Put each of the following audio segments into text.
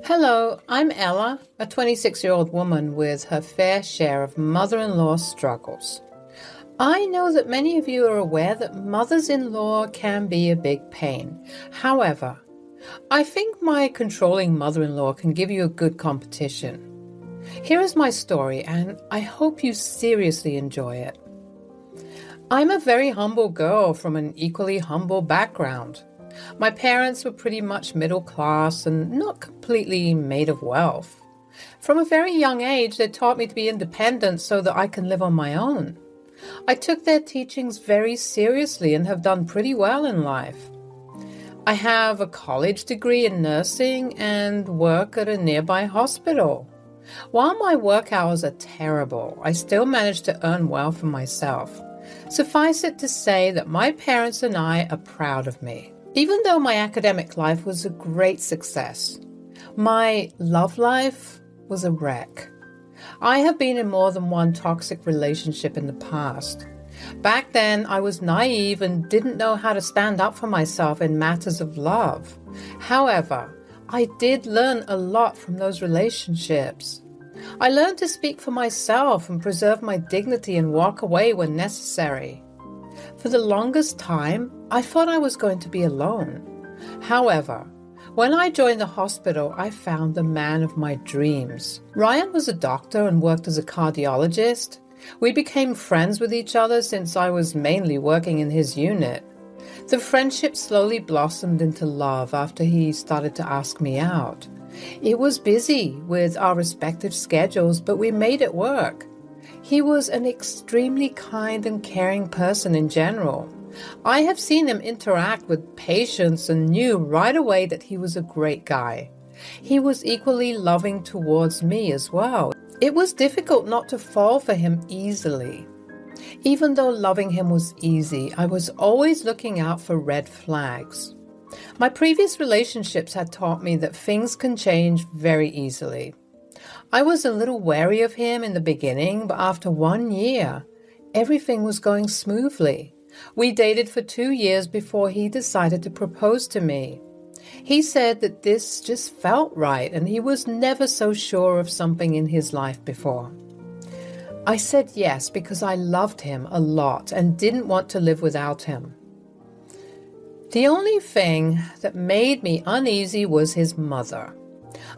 Hello, I'm Ella, a 26-year-old woman with her fair share of mother-in-law struggles. I know that many of you are aware that mothers-in-law can be a big pain. However, I think my controlling mother-in-law can give you a good competition. Here is my story, and I hope you seriously enjoy it. I'm a very humble girl from an equally humble background. My parents were pretty much middle class and not completely made of wealth. From a very young age, they taught me to be independent so that I can live on my own. I took their teachings very seriously and have done pretty well in life. I have a college degree in nursing and work at a nearby hospital. While my work hours are terrible, I still manage to earn well for myself. Suffice it to say that my parents and I are proud of me. Even though my academic life was a great success, my love life was a wreck. I have been in more than one toxic relationship in the past. Back then, I was naive and didn't know how to stand up for myself in matters of love. However, I did learn a lot from those relationships. I learned to speak for myself and preserve my dignity and walk away when necessary. For the longest time, I thought I was going to be alone. However, when I joined the hospital, I found the man of my dreams. Ryan was a doctor and worked as a cardiologist. We became friends with each other since I was mainly working in his unit. The friendship slowly blossomed into love after he started to ask me out. It was busy with our respective schedules, but we made it work. He was an extremely kind and caring person in general. I have seen him interact with patients and knew right away that he was a great guy. He was equally loving towards me as well. It was difficult not to fall for him easily. Even though loving him was easy, I was always looking out for red flags. My previous relationships had taught me that things can change very easily. I was a little wary of him in the beginning, but after 1 year, everything was going smoothly. We dated for 2 years before he decided to propose to me. He said that this just felt right and he was never so sure of something in his life before. I said yes because I loved him a lot and didn't want to live without him. The only thing that made me uneasy was his mother.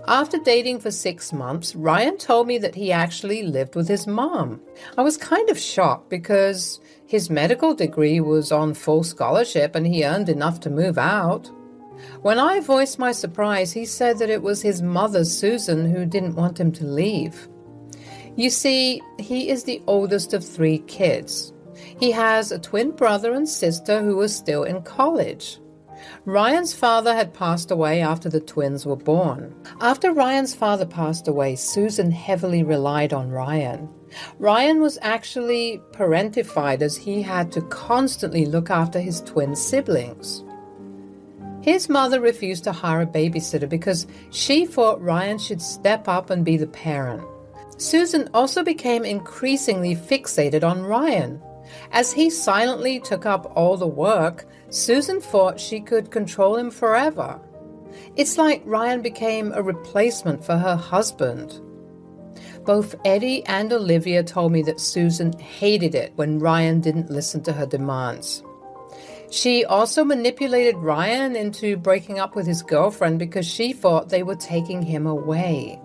After dating for 6 months, Ryan told me that he actually lived with his mom. I was kind of shocked because his medical degree was on full scholarship and he earned enough to move out. When I voiced my surprise, he said that it was his mother, Susan, who didn't want him to leave. You see, he is the oldest of 3 kids. He has a twin brother and sister who are still in college. Ryan's father had passed away after the twins were born. After Ryan's father passed away, Susan heavily relied on Ryan. Ryan was actually parentified as he had to constantly look after his twin siblings. His mother refused to hire a babysitter because she thought Ryan should step up and be the parent. Susan also became increasingly fixated on Ryan. As he silently took up all the work, Susan thought she could control him forever. It's like Ryan became a replacement for her husband. Both Eddie and Olivia told me that Susan hated it when Ryan didn't listen to her demands. She also manipulated Ryan into breaking up with his girlfriend because she thought they were taking him away.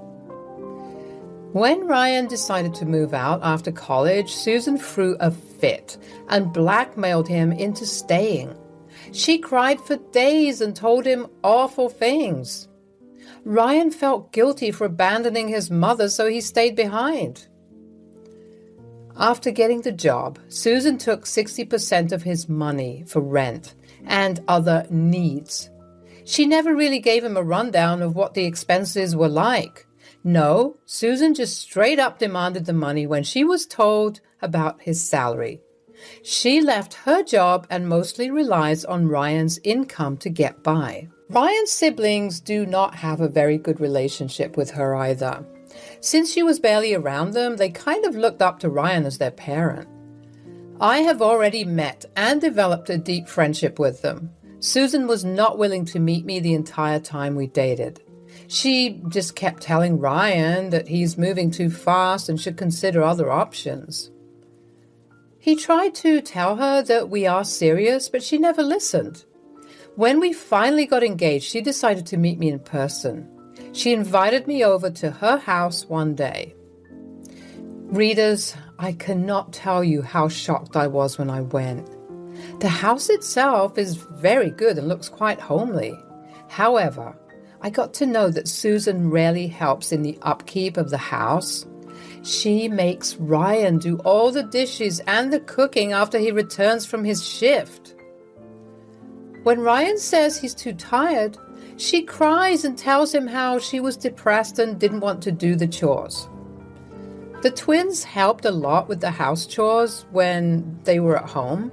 When Ryan decided to move out after college, Susan threw a fit and blackmailed him into staying. She cried for days and told him awful things. Ryan felt guilty for abandoning his mother, so he stayed behind. After getting the job, Susan took 60% of his money for rent and other needs. She never really gave him a rundown of what the expenses were like. No, Susan just straight up demanded the money when she was told about his salary. She left her job and mostly relies on Ryan's income to get by. Ryan's siblings do not have a very good relationship with her either. Since she was barely around them, they kind of looked up to Ryan as their parent. I have already met and developed a deep friendship with them. Susan was not willing to meet me the entire time we dated. She just kept telling Ryan that he's moving too fast and should consider other options. He tried to tell her that we are serious, but she never listened. When we finally got engaged, she decided to meet me in person. She invited me over to her house one day. Readers, I cannot tell you how shocked I was when I went. The house itself is very good and looks quite homely. However, I got to know that Susan rarely helps in the upkeep of the house. She makes Ryan do all the dishes and the cooking after he returns from his shift. When Ryan says he's too tired, she cries and tells him how she was depressed and didn't want to do the chores. The twins helped a lot with the house chores when they were at home.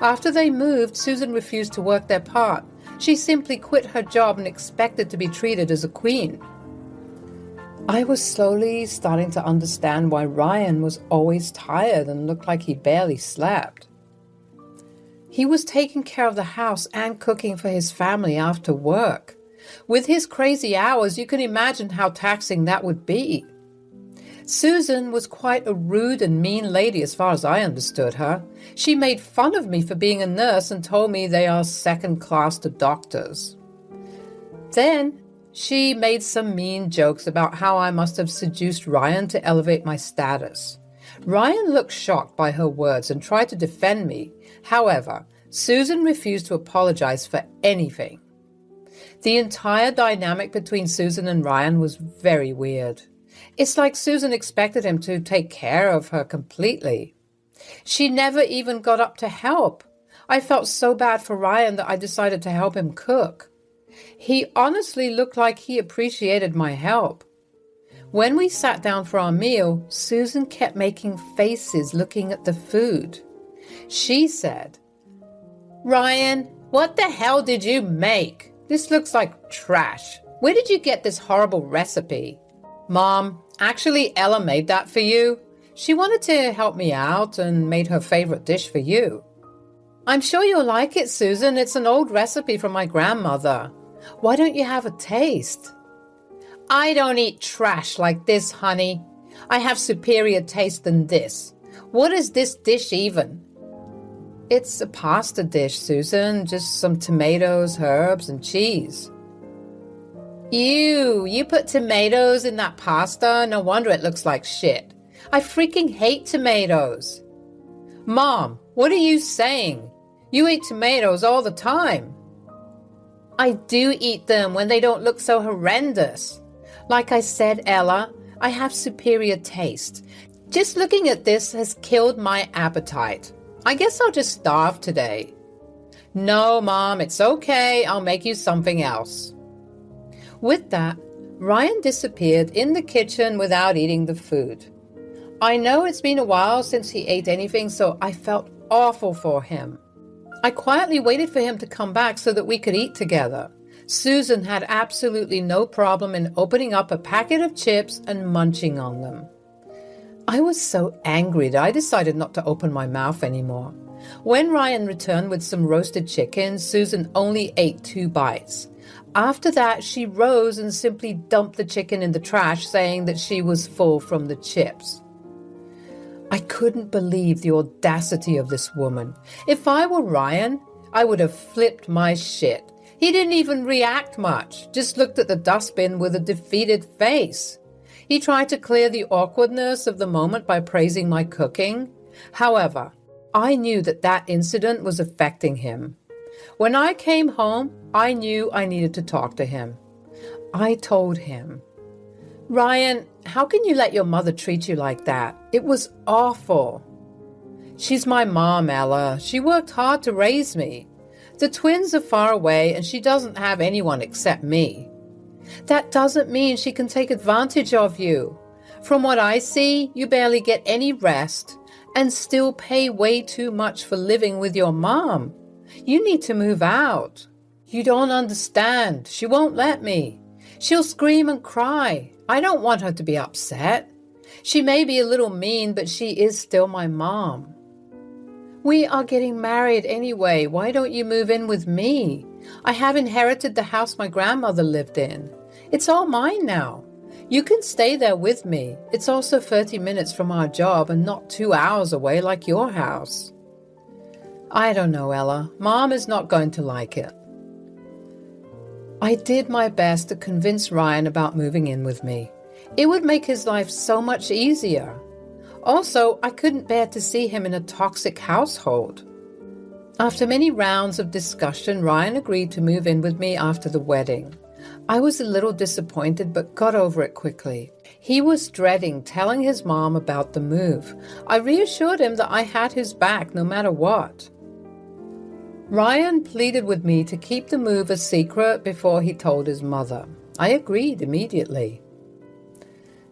After they moved, Susan refused to work their part. She simply quit her job and expected to be treated as a queen. I was slowly starting to understand why Ryan was always tired and looked like he barely slept. He was taking care of the house and cooking for his family after work. With his crazy hours, you can imagine how taxing that would be. Susan was quite a rude and mean lady as far as I understood her. She made fun of me for being a nurse and told me they are second class to doctors. Then she made some mean jokes about how I must have seduced Ryan to elevate my status. Ryan looked shocked by her words and tried to defend me. However, Susan refused to apologize for anything. The entire dynamic between Susan and Ryan was very weird. It's like Susan expected him to take care of her completely. She never even got up to help. I felt so bad for Ryan that I decided to help him cook. He honestly looked like he appreciated my help. When we sat down for our meal, Susan kept making faces looking at the food. She said, "Ryan, what the hell did you make? This looks like trash. Where did you get this horrible recipe?" "Mom, actually Ella made that for you. She wanted to help me out and made her favorite dish for you." "I'm sure you'll like it, Susan. It's an old recipe from my grandmother. Why don't you have a taste?" "I don't eat trash like this, honey. I have superior taste than this. What is this dish even?" "It's a pasta dish, Susan. Just some tomatoes, herbs, and cheese." "Ew, you put tomatoes in that pasta? No wonder it looks like shit. I freaking hate tomatoes." "Mom, what are you saying? You eat tomatoes all the time." "I do eat them when they don't look so horrendous. Like I said, Ella, I have superior taste. Just looking at this has killed my appetite. I guess I'll just starve today." "No, Mom, it's okay. I'll make you something else." With that, Ryan disappeared in the kitchen without eating the food. I know it's been a while since he ate anything, so I felt awful for him. I quietly waited for him to come back so that we could eat together. Susan had absolutely no problem in opening up a packet of chips and munching on them. I was so angry that I decided not to open my mouth anymore. When Ryan returned with some roasted chicken, Susan only ate 2 bites. After that, she rose and simply dumped the chicken in the trash, saying that she was full from the chips. I couldn't believe the audacity of this woman. If I were Ryan, I would have flipped my shit. He didn't even react much, just looked at the dustbin with a defeated face. He tried to clear the awkwardness of the moment by praising my cooking. However, I knew that that incident was affecting him. When I came home, I knew I needed to talk to him. I told him, "Ryan, how can you let your mother treat you like that? It was awful." "She's my mom, Ella. She worked hard to raise me. The twins are far away and she doesn't have anyone except me. That doesn't mean she can take advantage of you. From what I see, you barely get any rest and still pay way too much for living with your mom. You need to move out. You don't understand. She won't let me. She'll scream and cry. I don't want her to be upset. She may be a little mean, but she is still my mom. We are getting married anyway. Why don't you move in with me? I have inherited the house my grandmother lived in. It's all mine now. You can stay there with me. It's also 30 minutes from our job and not 2 hours away like your house. I don't know, Ella. Mom is not going to like it. I did my best to convince Ryan about moving in with me. It would make his life so much easier. Also, I couldn't bear to see him in a toxic household. After many rounds of discussion, Ryan agreed to move in with me after the wedding. I was a little disappointed, but got over it quickly. He was dreading telling his mom about the move. I reassured him that I had his back no matter what. Ryan pleaded with me to keep the move a secret before he told his mother. I agreed immediately.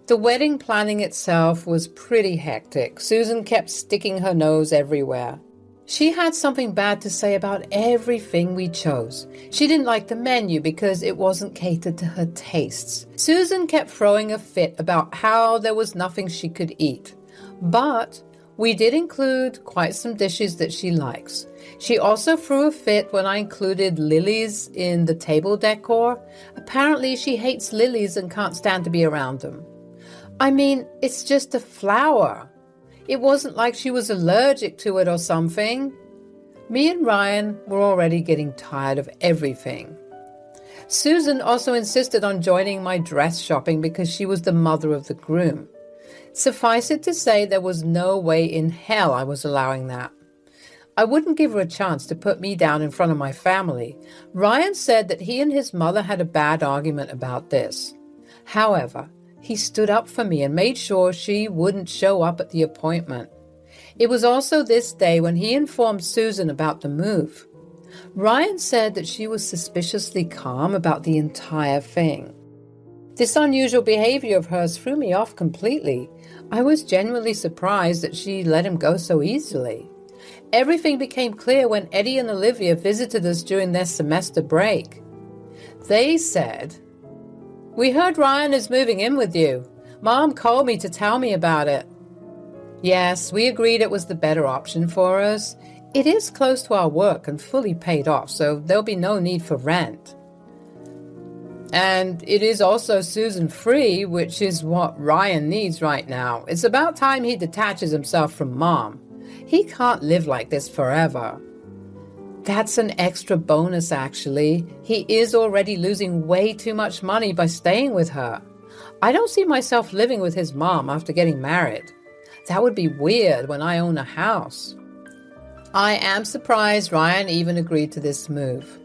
The wedding planning itself was pretty hectic. Susan kept sticking her nose everywhere. She had something bad to say about everything we chose. She didn't like the menu because it wasn't catered to her tastes. Susan kept throwing a fit about how there was nothing she could eat. But we did include quite some dishes that she likes. She also threw a fit when I included lilies in the table decor. Apparently she hates lilies and can't stand to be around them. I mean, it's just a flower. It wasn't like she was allergic to it or something. Me and Ryan were already getting tired of everything. Susan also insisted on joining my dress shopping because she was the mother of the groom. Suffice it to say, there was no way in hell I was allowing that. I wouldn't give her a chance to put me down in front of my family. Ryan said that he and his mother had a bad argument about this. However, he stood up for me and made sure she wouldn't show up at the appointment. It was also this day when he informed Susan about the move. Ryan said that she was suspiciously calm about the entire thing. This unusual behavior of hers threw me off completely. I was genuinely surprised that she let him go so easily. Everything became clear when Eddie and Olivia visited us during their semester break. They said, "We heard Ryan is moving in with you. Mom called me to tell me about it." Yes, we agreed it was the better option for us. It is close to our work and fully paid off, so there'll be no need for rent. And it is also Susan-free, which is what Ryan needs right now. It's about time he detaches himself from Mom. He can't live like this forever. That's an extra bonus, actually. He is already losing way too much money by staying with her. I don't see myself living with his mom after getting married. That would be weird when I own a house. I am surprised Ryan even agreed to this move.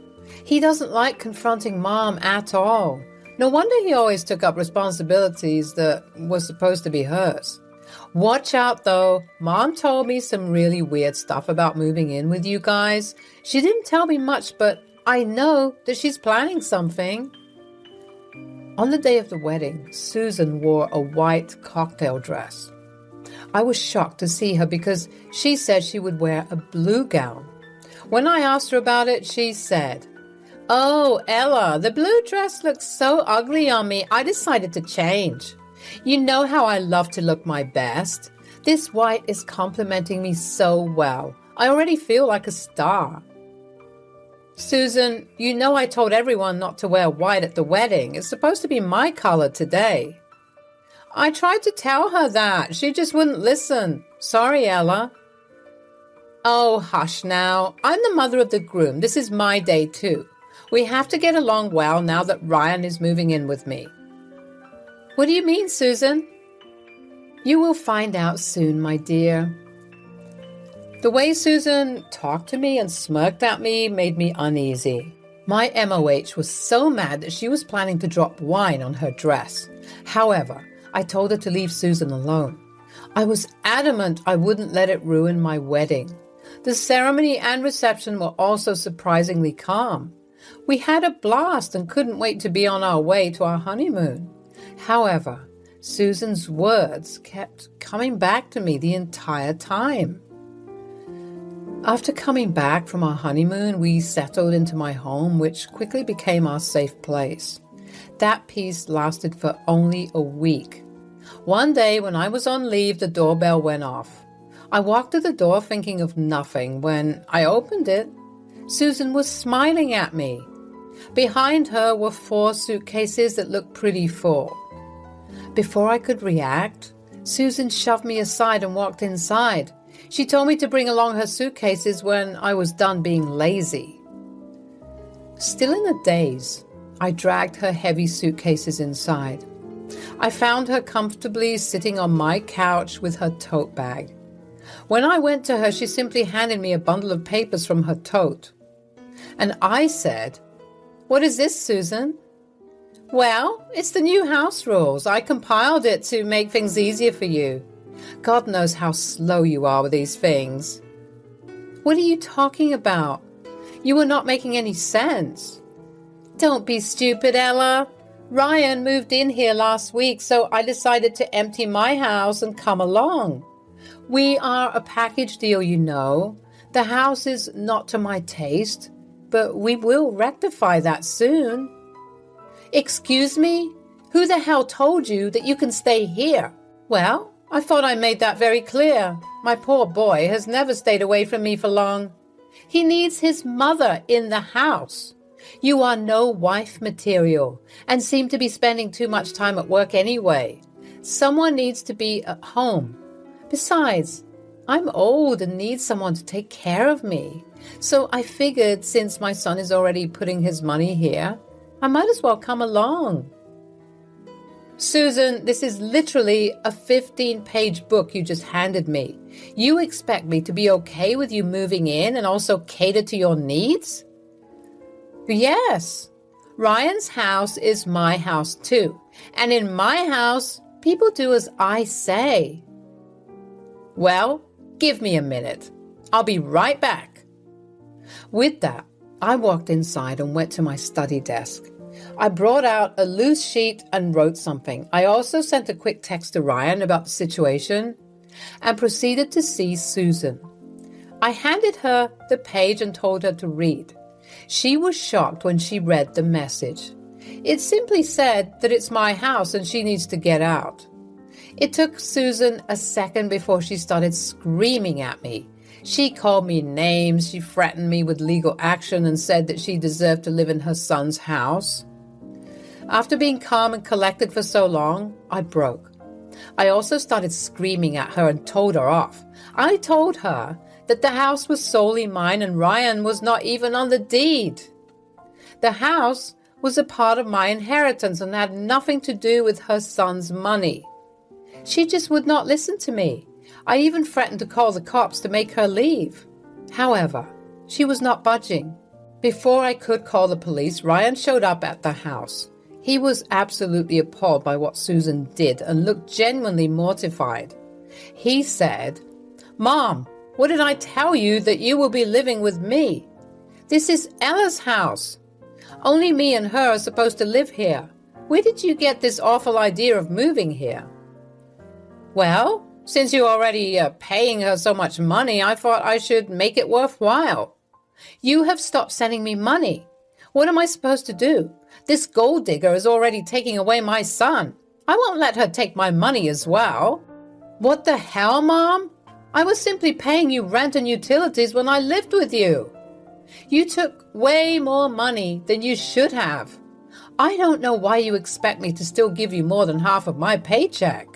He doesn't like confronting Mom at all. No wonder he always took up responsibilities that were supposed to be hers. Watch out, though. Mom told me some really weird stuff about moving in with you guys. She didn't tell me much, but I know that she's planning something. On the day of the wedding, Susan wore a white cocktail dress. I was shocked to see her because she said she would wear a blue gown. When I asked her about it, she said, "Oh, Ella, the blue dress looks so ugly on me, I decided to change. You know how I love to look my best. This white is complimenting me so well. I already feel like a star." Susan, you know I told everyone not to wear white at the wedding. It's supposed to be my color today. I tried to tell her that. She just wouldn't listen. Sorry, Ella. Oh, hush now. I'm the mother of the groom. This is my day too. We have to get along well now that Ryan is moving in with me. What do you mean, Susan? You will find out soon, my dear. The way Susan talked to me and smirked at me made me uneasy. My MOH was so mad that she was planning to drop wine on her dress. However, I told her to leave Susan alone. I was adamant I wouldn't let it ruin my wedding. The ceremony and reception were also surprisingly calm. We had a blast and couldn't wait to be on our way to our honeymoon. However, Susan's words kept coming back to me the entire time. After coming back from our honeymoon, we settled into my home, which quickly became our safe place. That peace lasted for only a week. One day when I was on leave, the doorbell went off. I walked to the door thinking of nothing. When I opened it, Susan was smiling at me. Behind her were 4 suitcases that looked pretty full. Before I could react, Susan shoved me aside and walked inside. She told me to bring along her suitcases when I was done being lazy. Still in a daze, I dragged her heavy suitcases inside. I found her comfortably sitting on my couch with her tote bag. When I went to her, she simply handed me a bundle of papers from her tote. And I said, "What is this, Susan?" "Well, it's the new house rules. I compiled it to make things easier for you. God knows how slow you are with these things." "What are you talking about? You were not making any sense." "Don't be stupid, Ella. Ryan moved in here last week, so I decided to empty my house and come along. We are a package deal, you know. The house is not to my taste, but we will rectify that soon." "Excuse me? Who the hell told you that you can stay here?" "Well, I thought I made that very clear. My poor boy has never stayed away from me for long. He needs his mother in the house. You are no wife material and seem to be spending too much time at work anyway. Someone needs to be at home. Besides, I'm old and need someone to take care of me. So I figured since my son is already putting his money here, I might as well come along." "Susan, this is literally a 15-page book you just handed me. You expect me to be okay with you moving in and also cater to your needs?" "Yes. Ryan's house is my house too. And in my house, people do as I say." "Well, give me a minute. I'll be right back." With that, I walked inside and went to my study desk. I brought out a loose sheet and wrote something. I also sent a quick text to Ryan about the situation and proceeded to see Susan. I handed her the page and told her to read. She was shocked when she read the message. It simply said that it's my house and she needs to get out. It took Susan a second before she started screaming at me. She called me names, she threatened me with legal action and said that she deserved to live in her son's house. After being calm and collected for so long, I broke. I also started screaming at her and told her off. I told her that the house was solely mine and Ryan was not even on the deed. The house was a part of my inheritance and had nothing to do with her son's money. She just would not listen to me. I even threatened to call the cops to make her leave. However, she was not budging. Before I could call the police, Ryan showed up at the house. He was absolutely appalled by what Susan did and looked genuinely mortified. He said, "Mom, what did I tell you that you will be living with me? This is Ella's house. Only me and her are supposed to live here. Where did you get this awful idea of moving here?" "Well, since you're already paying her so much money, I thought I should make it worthwhile. You have stopped sending me money. What am I supposed to do? This gold digger is already taking away my son. I won't let her take my money as well." "What the hell, Mom? I was simply paying you rent and utilities when I lived with you. You took way more money than you should have. I don't know why you expect me to still give you more than half of my paycheck.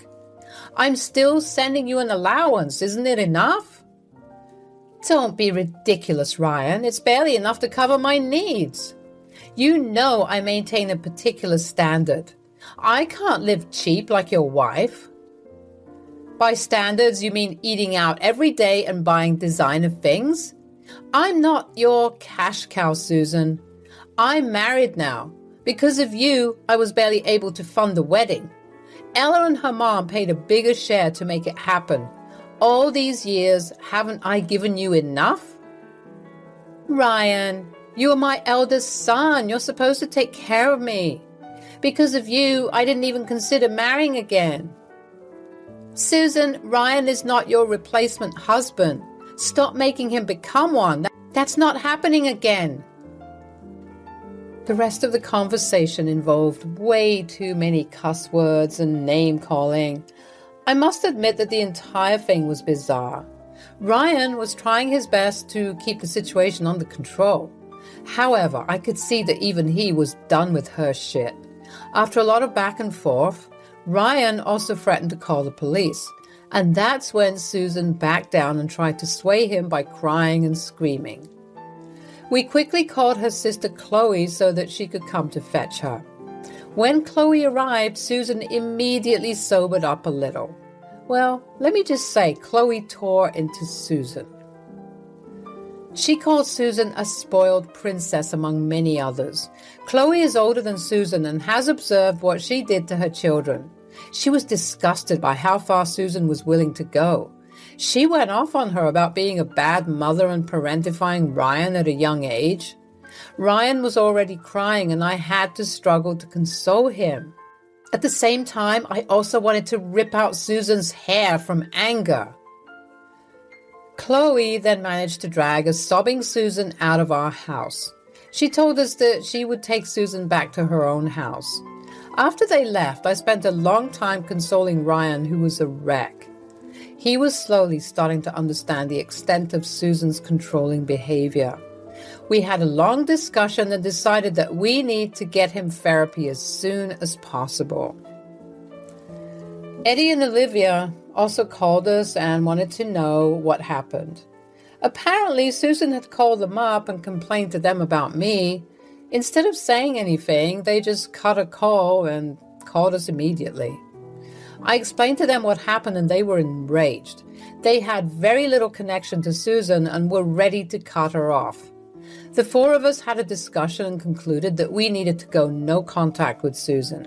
I'm still sending you an allowance. Isn't it enough?" "Don't be ridiculous, Ryan. It's barely enough to cover my needs. You know I maintain a particular standard. I can't live cheap like your wife." "By standards, you mean eating out every day and buying designer things? I'm not your cash cow, Susan. I'm married now. Because of you, I was barely able to fund the wedding. Ella and her mom paid a bigger share to make it happen. All these years, haven't I given you enough?" "Ryan, you are my eldest son. You're supposed to take care of me. Because of you, I didn't even consider marrying again." "Susan, Ryan is not your replacement husband. Stop making him become one. That's not happening again." The rest of the conversation involved way too many cuss words and name-calling. I must admit that the entire thing was bizarre. Ryan was trying his best to keep the situation under control, However, I could see that even he was done with her shit. After a lot of back and forth, Ryan also threatened to call the police. And that's when Susan backed down and tried to sway him by crying and screaming. We quickly called her sister Chloe so that she could come to fetch her. When Chloe arrived, Susan immediately sobered up a little. Well, let me just say, Chloe tore into Susan. She called Susan a spoiled princess among many others. Chloe is older than Susan and has observed what she did to her children. She was disgusted by how far Susan was willing to go. She went off on her about being a bad mother and parentifying Ryan at a young age. Ryan was already crying and I had to struggle to console him. At the same time, I also wanted to rip out Susan's hair from anger. Chloe then managed to drag a sobbing Susan out of our house. She told us that she would take Susan back to her own house. After they left, I spent a long time consoling Ryan, who was a wreck. He was slowly starting to understand the extent of Susan's controlling behavior. We had a long discussion and decided that we need to get him therapy as soon as possible. Eddie and Olivia also called us and wanted to know what happened. Apparently, Susan had called them up and complained to them about me. Instead of saying anything, they just cut a call and called us immediately. I explained to them what happened and they were enraged. They had very little connection to Susan and were ready to cut her off. The four of us had a discussion and concluded that we needed to go no contact with Susan.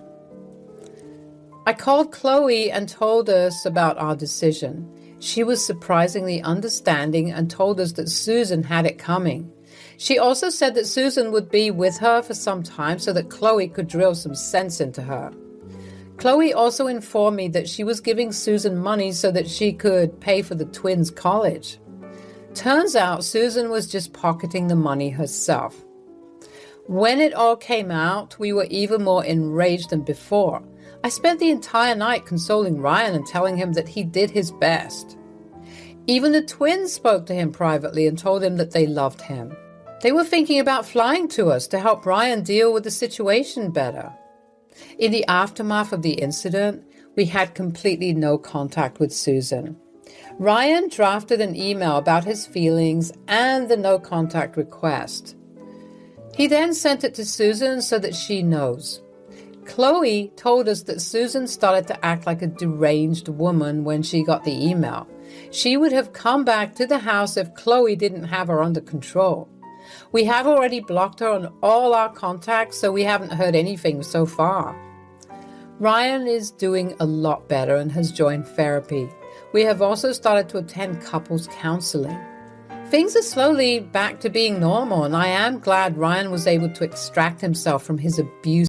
I called Chloe and told us about our decision. She was surprisingly understanding and told us that Susan had it coming. She also said that Susan would be with her for some time so that Chloe could drill some sense into her. Chloe also informed me that she was giving Susan money so that she could pay for the twins' college. Turns out Susan was just pocketing the money herself. When it all came out, we were even more enraged than before. I spent the entire night consoling Ryan and telling him that he did his best. Even the twins spoke to him privately and told him that they loved him. They were thinking about flying to us to help Ryan deal with the situation better. In the aftermath of the incident, we had completely no contact with Susan. Ryan drafted an email about his feelings and the no contact request. He then sent it to Susan so that she knows. Chloe told us that Susan started to act like a deranged woman when she got the email. She would have come back to the house if Chloe didn't have her under control. We have already blocked her on all our contacts, so we haven't heard anything so far. Ryan is doing a lot better and has joined therapy. We have also started to attend couples counseling. Things are slowly back to being normal, and I am glad Ryan was able to extract himself from his abuse.